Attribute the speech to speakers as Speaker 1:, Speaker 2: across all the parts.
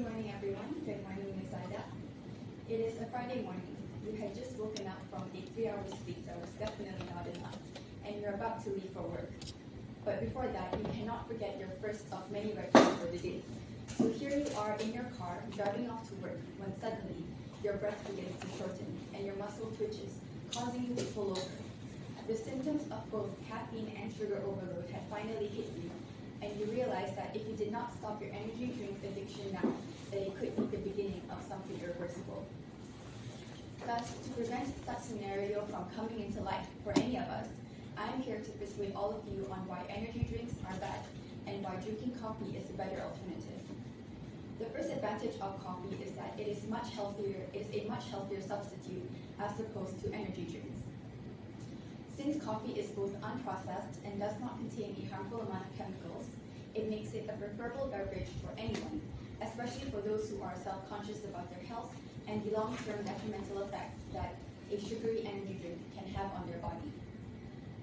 Speaker 1: Good morning, everyone. Good morning, Ms. Ida. It is a Friday morning. You had just woken up from a 3-hour sleep that was definitely not enough, and you're about to leave for work. But before that, you cannot forget your first of many records for the day. So here you are in your car, driving off to work, when suddenly your breath begins to shorten and your muscle twitches, causing you to pull over. The symptoms of both caffeine and sugar overload had finally hit you, and you realize that if you did not stop your energy drink addiction now, that it could be the beginning of something irreversible. Thus, to prevent such scenario from coming into life for any of us, I am here to persuade all of you on why energy drinks are bad and why drinking coffee is a better alternative. The first advantage of coffee is that it is a much healthier substitute as opposed to energy drinks. Since coffee is both unprocessed and does not contain a harmful amount of chemicals, it makes it a preferable beverage for anyone, especially for those who are self-conscious about their health and the long-term detrimental effects that a sugary energy drink can have on their body.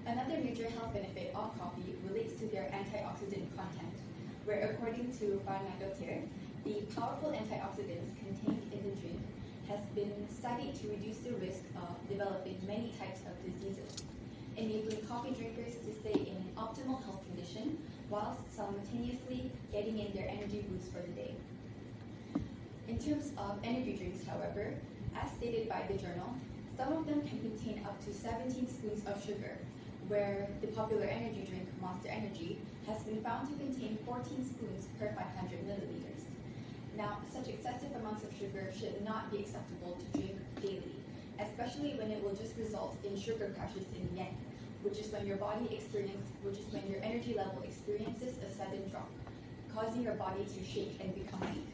Speaker 1: Another major health benefit of coffee relates to their antioxidant content, where according to Barnadotier, the powerful antioxidants contained in the drink has been studied to reduce the risk of developing many types of diseases, enabling coffee drinkers to stay in an optimal health condition whilst simultaneously getting in their energy boost for the day. In terms of energy drinks, however, as stated by the journal, some of them can contain up to 17 spoons of sugar, where the popular energy drink, Monster Energy, has been found to contain 14 spoons per 500 milliliters. Now, such excessive amounts of sugar should not be acceptable to drink daily, especially when it will just result in sugar crashes in the end, which is when your energy level experiences a sudden drop, causing your body to shake and become weak.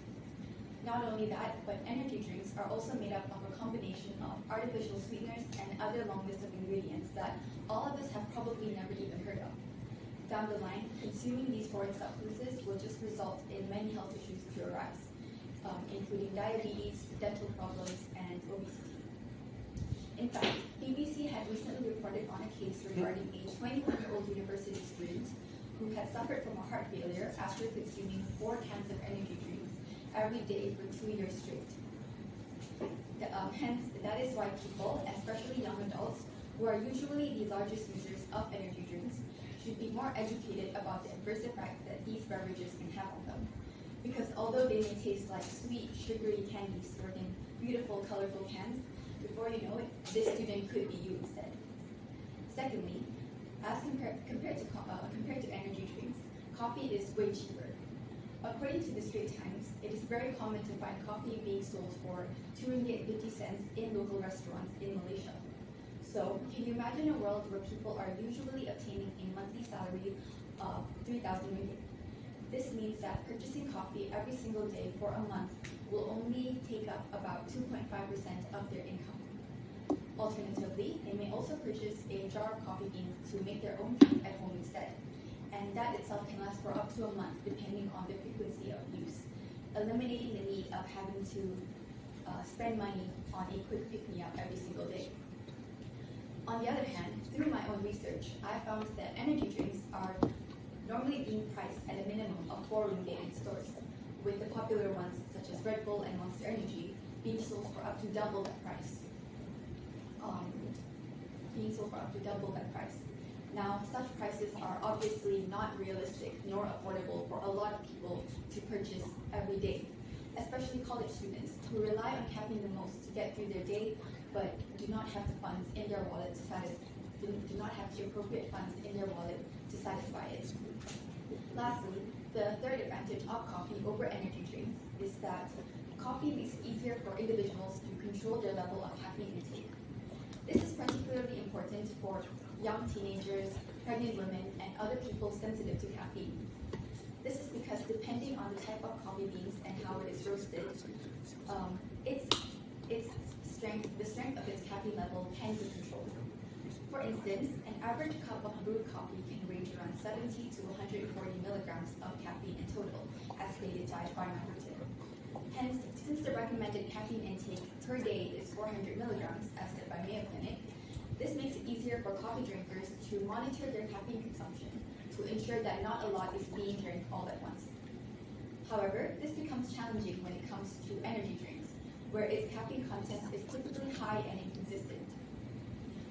Speaker 1: Not only that, but energy drinks are also made up of a combination of artificial sweeteners and other long list of ingredients that all of us have probably never even heard of. Down the line, consuming these foreign substances will just result in many health issues to arise, including diabetes, dental problems, and obesity. In fact, BBC had recently reported on a case regarding a 21-year-old university student who had suffered from a heart failure after consuming 4 cans of energy drinks every day for 2 years straight. Hence, that is why people, especially young adults, who are usually the largest users of energy drinks, should be more educated about the adverse effects that these beverages can have on them. Because although they may taste like sweet, sugary candies stored in beautiful, colorful cans, before you know it, this student could be you instead. Secondly, as compared to energy drinks, coffee is way cheaper. According to the Straits Times, it is very common to find coffee being sold for 2.50 in local restaurants in Malaysia. So, can you imagine a world where people are usually obtaining a monthly salary of 3,000 ringgit? This means that purchasing coffee every single day for a month will only take up about 2.5% of their income. Alternatively, they may also purchase a jar of coffee beans to make their own drink at home instead, and that itself can last for up to a month depending on the frequency of use, eliminating the need of having to spend money on a quick pick-me-up every single day. On the other hand, through my own research, I found that energy drinks are normally being priced at a minimum of 4 ringgit in stores, with the popular ones such as Red Bull and Monster Energy being sold for up to double that price. Now, such prices are obviously not realistic nor affordable for a lot of people to purchase every day, especially college students who rely on caffeine the most to get through their day, but do not have the funds in their wallet to do not have the appropriate funds in their wallet to satisfy it. Lastly, the third advantage of coffee over energy drinks is that coffee makes it easier for individuals to control their level of caffeine intake. This is particularly important for young teenagers, pregnant women, and other people sensitive to caffeine. This is because depending on the type of coffee beans and how it is roasted, the strength of its caffeine level can be controlled. For instance, an average cup of brewed coffee can range around 70 to 140 milligrams of caffeine in total, as stated by Barnadotier. Hence, since the recommended caffeine intake per day is 400 milligrams, as said by Mayo Clinic, this makes it easier for coffee drinkers to monitor their caffeine consumption to ensure that not a lot is being drank all at once. However, this becomes challenging when it comes to energy drinks, where its caffeine content is typically high and inconsistent.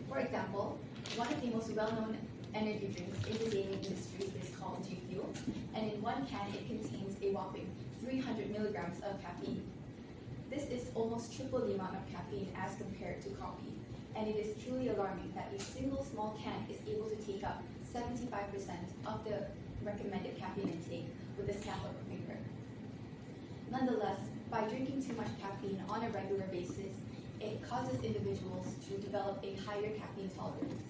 Speaker 1: For example, one of the most well-known energy drinks in the gaming industry is called G Fuel, and in one can it contains a whopping 300 milligrams of caffeine. This is almost triple the amount of caffeine as compared to coffee, and it is truly alarming that a single small can is able to take up 75% of the recommended caffeine intake with a snap of a finger. Nonetheless, by drinking too much caffeine on a regular basis, it causes individuals to develop a higher caffeine tolerance,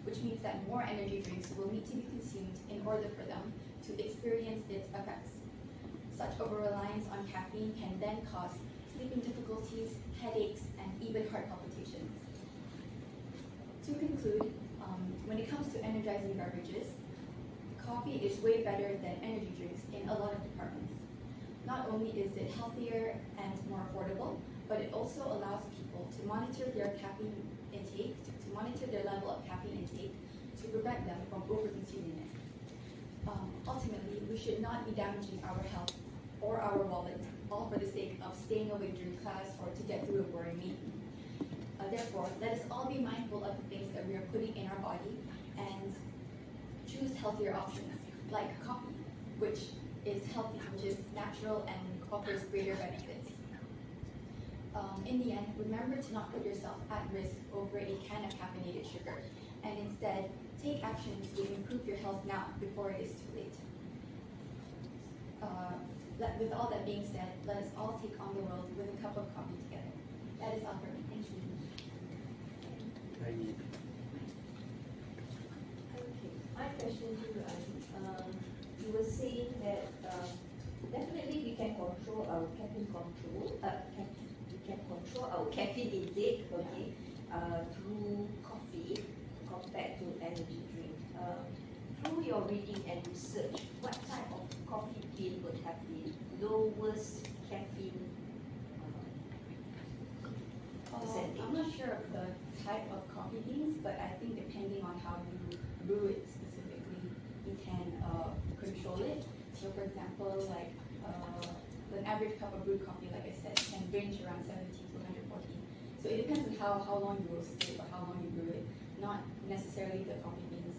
Speaker 1: which means that more energy drinks will need to be consumed in order for them to experience its effects. Such over-reliance on caffeine can then cause sleeping difficulties, headaches, and even heart palpitations. To conclude, when it comes to energizing beverages, coffee is way better than energy drinks in a lot of departments. Not only is it healthier and more affordable, but it also allows people to monitor their caffeine intake, to monitor their level of caffeine intake, to prevent them from over-consuming it. Ultimately, we should not be damaging our health or our wallet, all for the sake of staying awake during class or to get through a boring meeting. Therefore, let us all be mindful of the things that we are putting in our body and choose healthier options, like coffee, which is healthy, which is natural and offers greater benefits. In the end, remember to not put yourself at risk over a can of caffeinated sugar, and instead, take actions to improve your health now before it is too late. With all that being said, let us all take on the world with a cup of coffee together. That is all for me. Thank you.
Speaker 2: Okay,
Speaker 3: my question to you, you were saying that definitely we can control our caffeine we can control our caffeine intake, okay, through coffee compared to energy drink. Through your reading and research, what type of coffee bean would have the lowest caffeine percentage?
Speaker 1: I'm not sure of the type of coffee beans, but I think depending on how you brew it specifically, you can control it. So for example, like an average cup of brewed coffee, like I said, can range around 70 to 140. So it depends on how long you roast it or how long you brew it, not necessarily the coffee beans